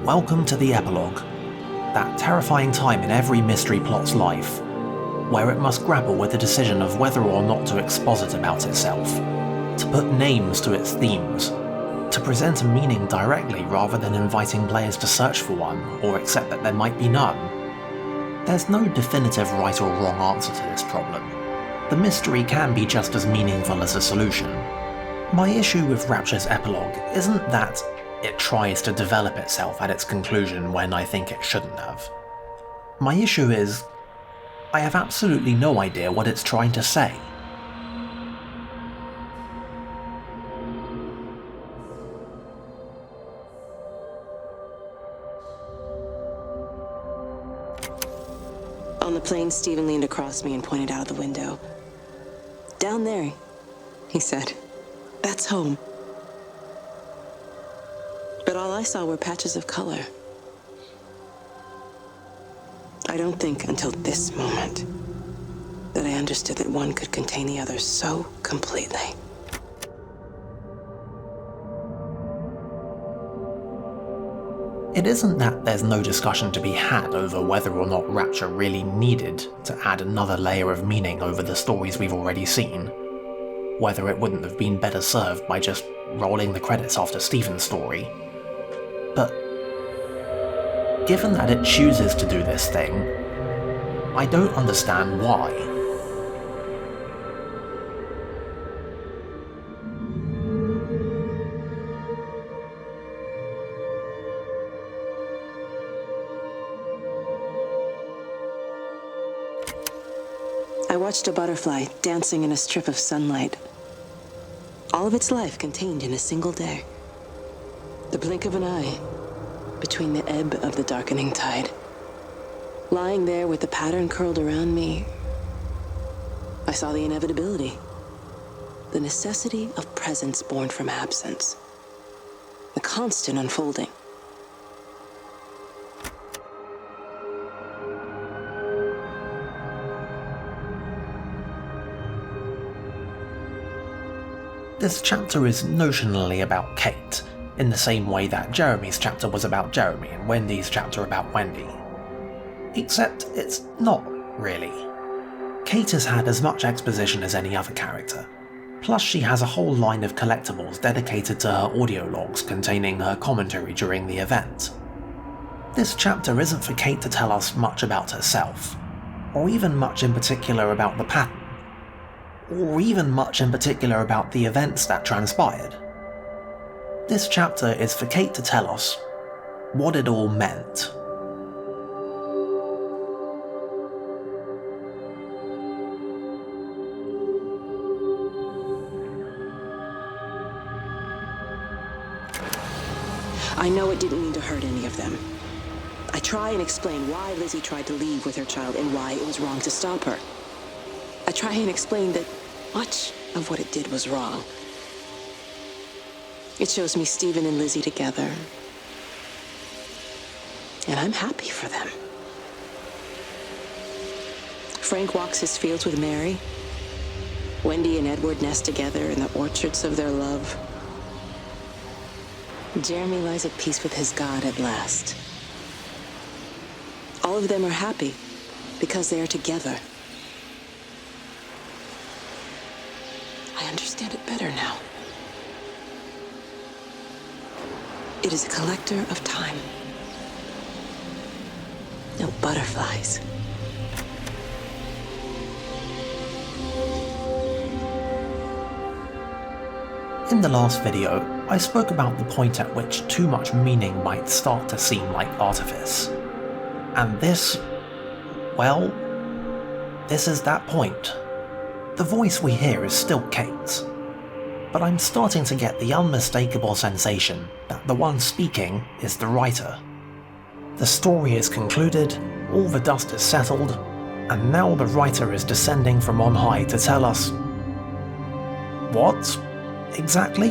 Welcome to the epilogue, that terrifying time in every mystery plot's life, where it must grapple with the decision of whether or not to exposit about itself, to put names to its themes, to present a meaning directly rather than inviting players to search for one or accept that there might be none. There's no definitive right or wrong answer to this problem. The mystery can be just as meaningful as the solution. My issue with Rapture's epilogue isn't that it tries to develop itself at its conclusion when I think it shouldn't have. My issue is, I have absolutely no idea what it's trying to say. On the plane, Stephen leaned across me and pointed out the window. "Down there," he said. "That's home." But all I saw were patches of color. I don't think until this moment that I understood that one could contain the other so completely. It isn't that there's no discussion to be had over whether or not Rapture really needed to add another layer of meaning over the stories we've already seen, whether it wouldn't have been better served by just rolling the credits after Stephen's story. But given that it chooses to do this thing, I don't understand why. I watched a butterfly dancing in a strip of sunlight. All of its life contained in a single day. The blink of an eye between the ebb of the darkening tide. Lying there with the pattern curled around me, I saw the inevitability, the necessity of presence born from absence, the constant unfolding. This chapter is notionally about Kate, in the same way that Jeremy's chapter was about Jeremy and Wendy's chapter about Wendy. Except it's not, really. Kate has had as much exposition as any other character, plus she has a whole line of collectibles dedicated to her audio logs containing her commentary during the event. This chapter isn't for Kate to tell us much about herself, or even much in particular about the pattern, or even much in particular about the events that transpired. This chapter is for Kate to tell us what it all meant. I know it didn't mean to hurt any of them. I try and explain why Lizzie tried to leave with her child and why it was wrong to stop her. I try and explain that much of what it did was wrong. It shows me Stephen and Lizzie together, and I'm happy for them. Frank walks his fields with Mary. Wendy and Edward nest together in the orchards of their love. Jeremy lies at peace with his God at last. All of them are happy because they are together. I understand it better now. It is a collector of time. No butterflies. In the last video, I spoke about the point at which too much meaning might start to seem like artifice. And this, well, this is that point. The voice we hear is still Kate's, but I'm starting to get the unmistakable sensation that the one speaking is the writer. The story is concluded, all the dust is settled, and now the writer is descending from on high to tell us... what, exactly?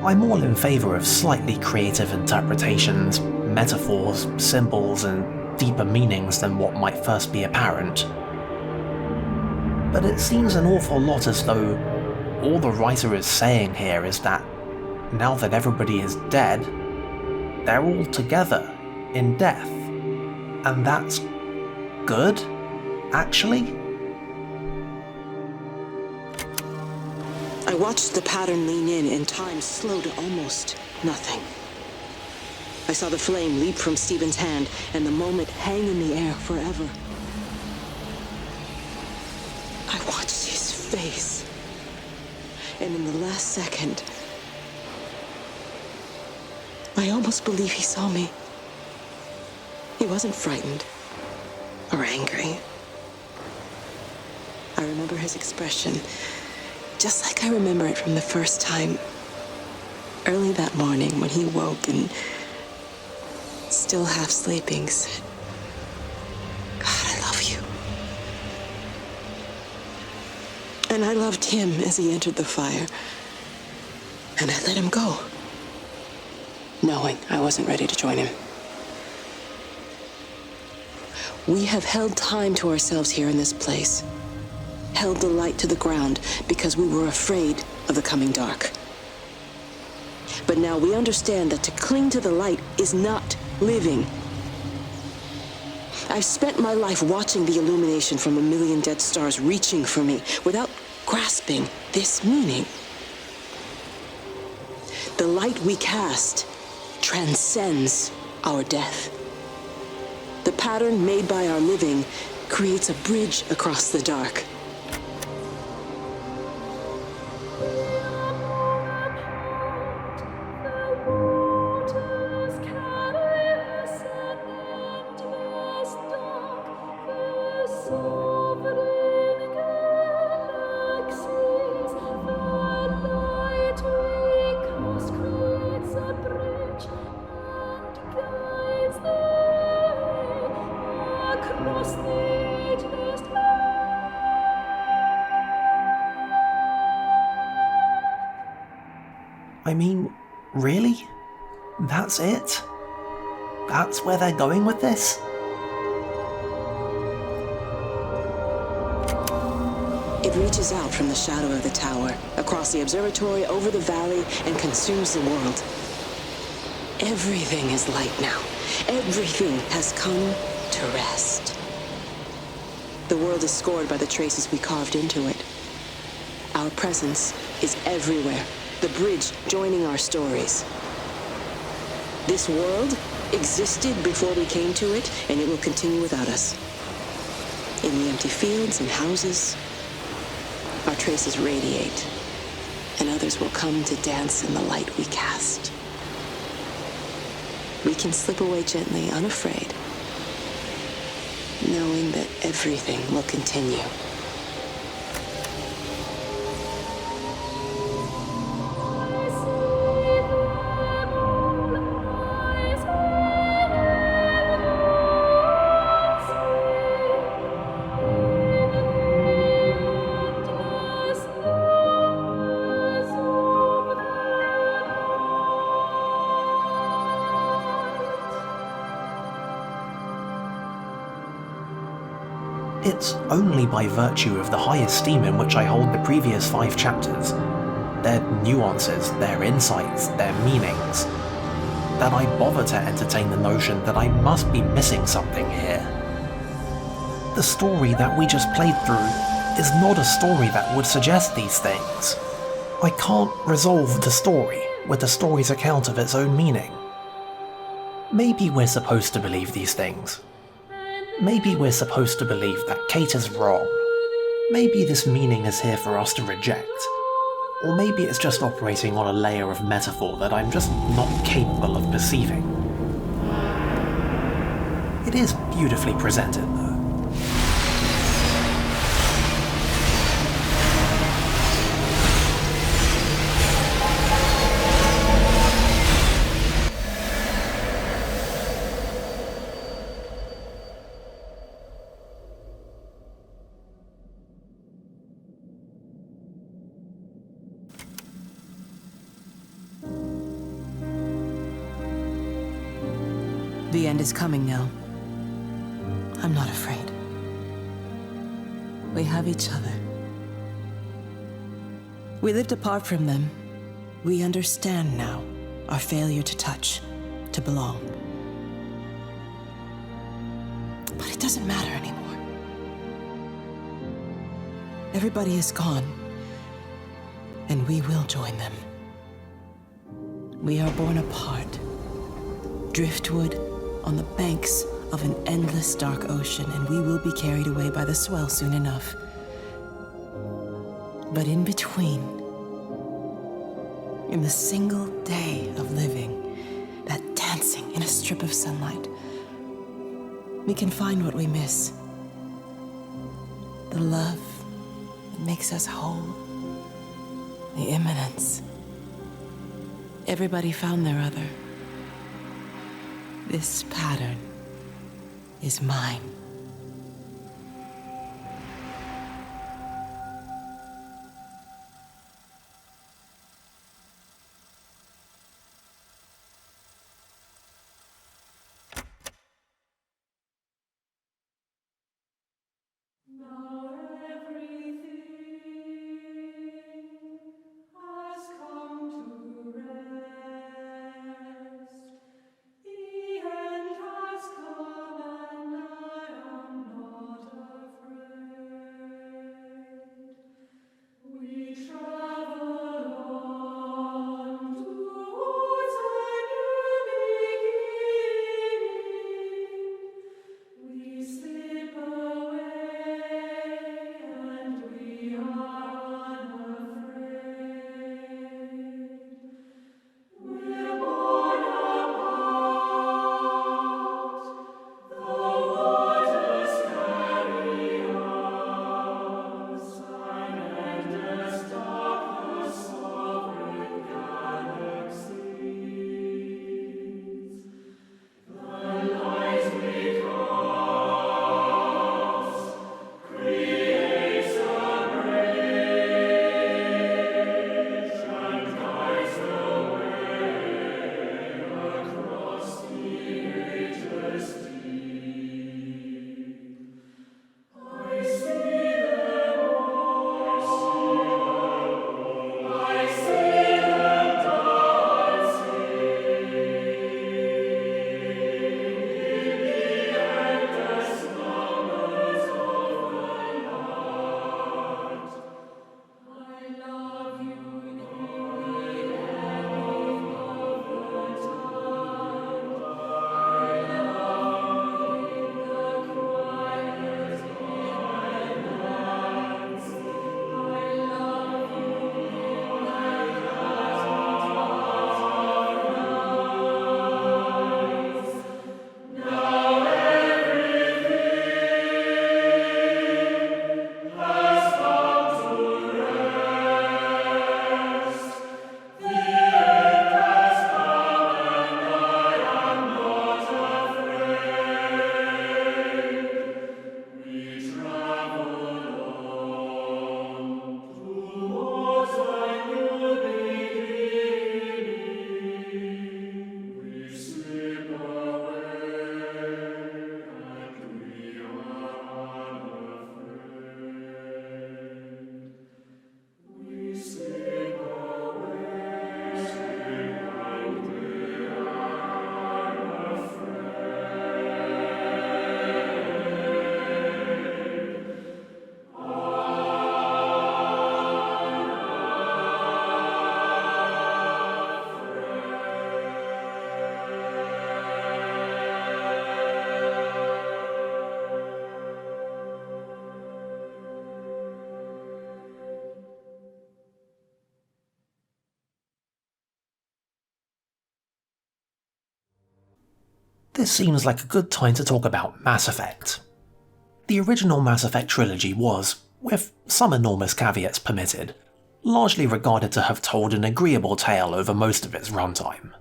I'm all in favour of slightly creative interpretations, metaphors, symbols, and deeper meanings than what might first be apparent. But it seems an awful lot as though all the writer is saying here is that, now that everybody is dead, they're all together in death. And that's good, actually? I watched the pattern lean in and time slow to almost nothing. I saw the flame leap from Stephen's hand and the moment hang in the air forever. I watched his face, and in the last second, I almost believe he saw me. He wasn't frightened or angry. I remember his expression, just like I remember it from the first time, early that morning when he woke and, still half sleeping, said, "God, I love you." And I loved him as he entered the fire. And I let him go, knowing I wasn't ready to join him. We have held time to ourselves here in this place, held the light to the ground because we were afraid of the coming dark. But now we understand that to cling to the light is not living. I've spent my life watching the illumination from a million dead stars reaching for me without grasping this meaning. The light we cast transcends our death. The pattern made by our living creates a bridge across the dark. I mean, really? That's it? That's where they're going with this? It reaches out from the shadow of the tower, across the observatory, over the valley, and consumes the world. Everything is light now. Everything has come to rest. The world is scored by the traces we carved into it. Our presence is everywhere, the bridge joining our stories. This world existed before we came to it, and it will continue without us. In the empty fields and houses, our traces radiate, and others will come to dance in the light we cast. We can slip away gently, unafraid, knowing that everything will continue. It's only by virtue of the high esteem in which I hold the previous 5 chapters, their nuances, their insights, their meanings, that I bother to entertain the notion that I must be missing something here. The story that we just played through is not a story that would suggest these things. I can't resolve the story with the story's account of its own meaning. Maybe we're supposed to believe these things. Maybe we're supposed to believe that Kate is wrong. Maybe this meaning is here for us to reject. Or maybe it's just operating on a layer of metaphor that I'm just not capable of perceiving. It is beautifully presented, though. The end is coming now. I'm not afraid. We have each other. We lived apart from them. We understand now our failure to touch, to belong. But it doesn't matter anymore. Everybody is gone, and we will join them. We are born apart, driftwood on the banks of an endless dark ocean, and we will be carried away by the swell soon enough. But in between, in the single day of living, that dancing in a strip of sunlight, we can find what we miss. The love that makes us whole. The imminence. Everybody found their other. This pattern is mine. Now everything has come to rest. The end has come and I am not afraid. We travel on towards a new beginning. We slip away and we are unafraid. We're born apart. The waters carry us, and endless dark the sovereign galaxies. The light we cast creates a bridge and guides the way across the ageless deep. I see them all. I see them dancing in the endless numbers of the night. I love you in the ebbing of the tide. I love you in the quiet inlands. I love you in the rise. Now everything has come to rest. The end has come and I am not afraid. We travel on towards a new beginning. We slip away and we are unafraid. We slip away and we are This seems like a good time to talk about Mass Effect. The original Mass Effect trilogy was, with some enormous caveats permitted, largely regarded to have told an agreeable tale over most of its runtime.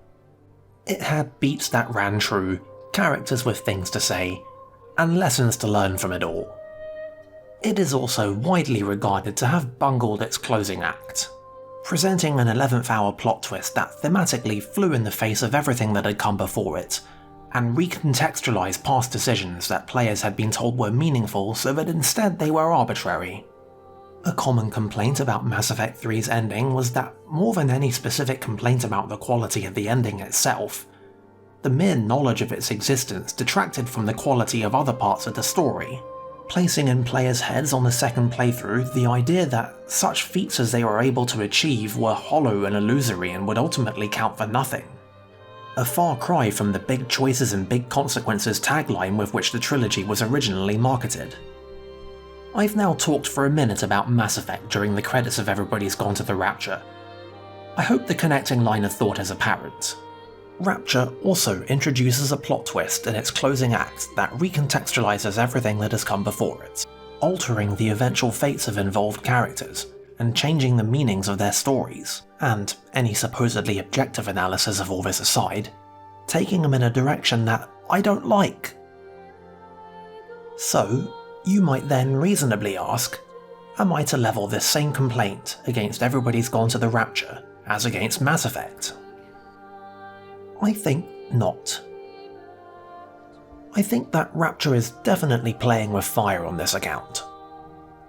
It had beats that ran true, characters with things to say, and lessons to learn from it all. It is also widely regarded to have bungled its closing act, presenting an 11th hour plot twist that thematically flew in the face of everything that had come before it, and recontextualised past decisions that players had been told were meaningful so that instead they were arbitrary. A common complaint about Mass Effect 3's ending was that, more than any specific complaint about the quality of the ending itself, the mere knowledge of its existence detracted from the quality of other parts of the story, placing in players' heads on the second playthrough the idea that such feats as they were able to achieve were hollow and illusory and would ultimately count for nothing. A far cry from the big choices and big consequences tagline with which the trilogy was originally marketed. I've now talked for a minute about Mass Effect during the credits of Everybody's Gone to the Rapture. I hope the connecting line of thought is apparent. Rapture also introduces a plot twist in its closing act that recontextualizes everything that has come before it, altering the eventual fates of involved characters and changing the meanings of their stories, and any supposedly objective analysis of all this aside, taking them in a direction that I don't like. So, you might then reasonably ask, am I to level this same complaint against Everybody's Gone to the Rapture as against Mass Effect? I think not. I think that Rapture is definitely playing with fire on this account.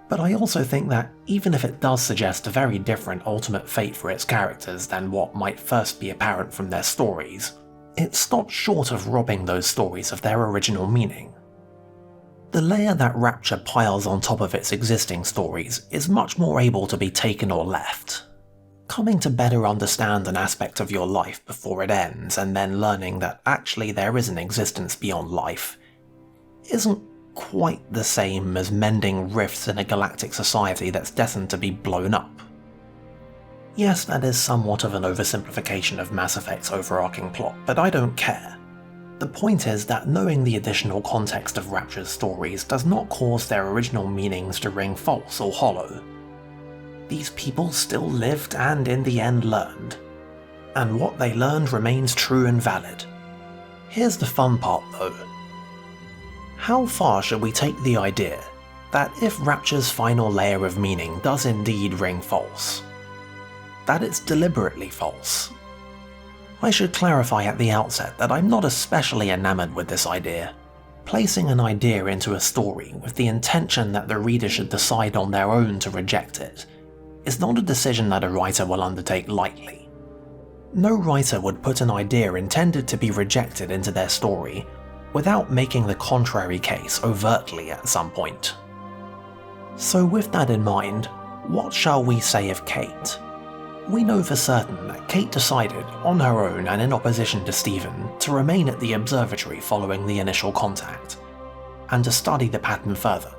But I also think that even if it does suggest a very different ultimate fate for its characters than what might first be apparent from their stories, it stops short of robbing those stories of their original meaning. The layer that Rapture piles on top of its existing stories is much more able to be taken or left. Coming to better understand an aspect of your life before it ends and then learning that actually there is an existence beyond life isn't quite the same as mending rifts in a galactic society that's destined to be blown up. Yes, that is somewhat of an oversimplification of Mass Effect's overarching plot, but I don't care. The point is that knowing the additional context of Rapture's stories does not cause their original meanings to ring false or hollow. These people still lived and in the end learned, and what they learned remains true and valid. Here's the fun part though. How far should we take the idea that if Rapture's final layer of meaning does indeed ring false, that it's deliberately false? I should clarify at the outset that I'm not especially enamored with this idea. Placing an idea into a story with the intention that the reader should decide on their own to reject it is not a decision that a writer will undertake lightly. No writer would put an idea intended to be rejected into their story without making the contrary case overtly at some point. So with that in mind, what shall we say of Kate? We know for certain that Kate decided, on her own and in opposition to Stephen, to remain at the Observatory following the initial contact, and to study the pattern further,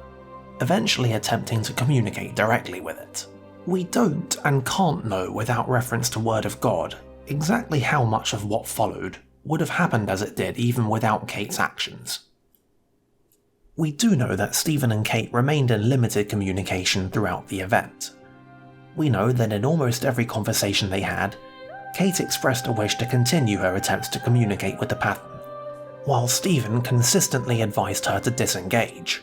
eventually attempting to communicate directly with it. We don't and can't know without reference to Word of God exactly how much of what followed would have happened as it did even without Kate's actions. We do know that Stephen and Kate remained in limited communication throughout the event. We know that in almost every conversation they had, Kate expressed a wish to continue her attempts to communicate with the pattern, while Stephen consistently advised her to disengage.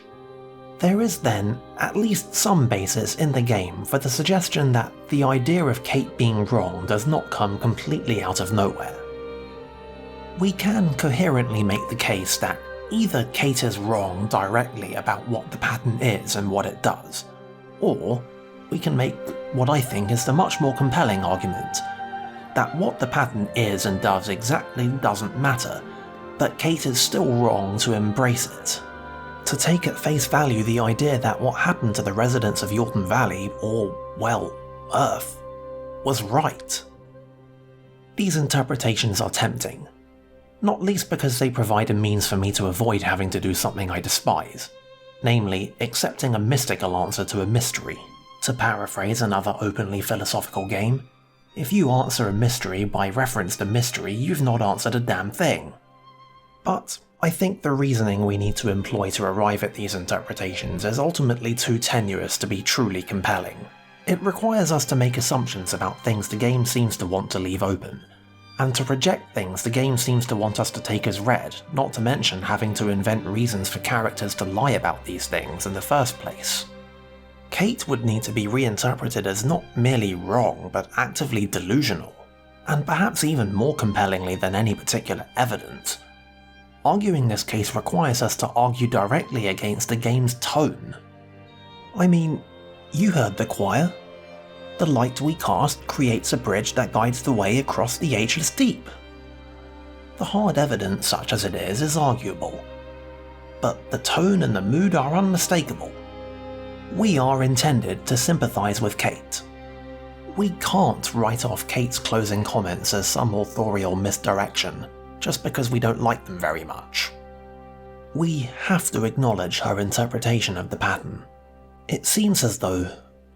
There is then at least some basis in the game for the suggestion that the idea of Kate being wrong does not come completely out of nowhere. We can coherently make the case that either Kate is wrong directly about what the pattern is and what it does, or we can make what I think is the much more compelling argument that what the pattern is and does exactly doesn't matter, but Kate is still wrong to embrace it. To take at face value the idea that what happened to the residents of Yorton Valley, or, well, Earth, was right. These interpretations are tempting, not least because they provide a means for me to avoid having to do something I despise, namely accepting a mystical answer to a mystery. To paraphrase another openly philosophical game, if you answer a mystery by reference to mystery, you've not answered a damn thing. But I think the reasoning we need to employ to arrive at these interpretations is ultimately too tenuous to be truly compelling. It requires us to make assumptions about things the game seems to want to leave open, and to reject things the game seems to want us to take as read, not to mention having to invent reasons for characters to lie about these things in the first place. Kate would need to be reinterpreted as not merely wrong, but actively delusional, and perhaps even more compellingly than any particular evidence. Arguing this case requires us to argue directly against the game's tone. I mean, you heard the choir. The light we cast creates a bridge that guides the way across the ageless deep. The hard evidence, such as it is arguable, but the tone and the mood are unmistakable. We are intended to sympathise with Kate. We can't write off Kate's closing comments as some authorial misdirection just because we don't like them very much. We have to acknowledge her interpretation of the pattern. It seems as though,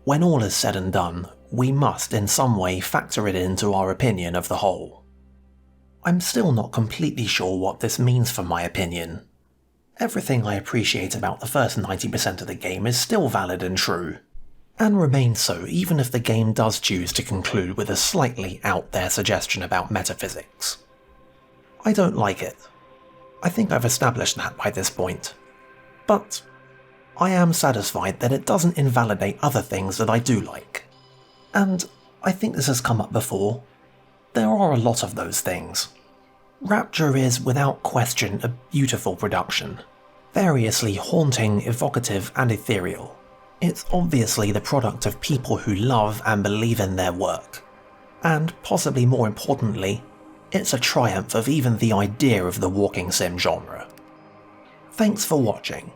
when all is said and done, we must in some way factor it into our opinion of the whole. I'm still not completely sure what this means for my opinion. Everything I appreciate about the first 90% of the game is still valid and true, and remains so even if the game does choose to conclude with a slightly out there suggestion about metaphysics. I don't like it. I think I've established that by this point. But I am satisfied that it doesn't invalidate other things that I do like. And I think this has come up before. There are a lot of those things. Rapture is, without question, a beautiful production. Variously haunting, evocative, and ethereal. It's obviously the product of people who love and believe in their work. And, possibly more importantly, it's a triumph of even the idea of the walking sim genre. Thanks for watching.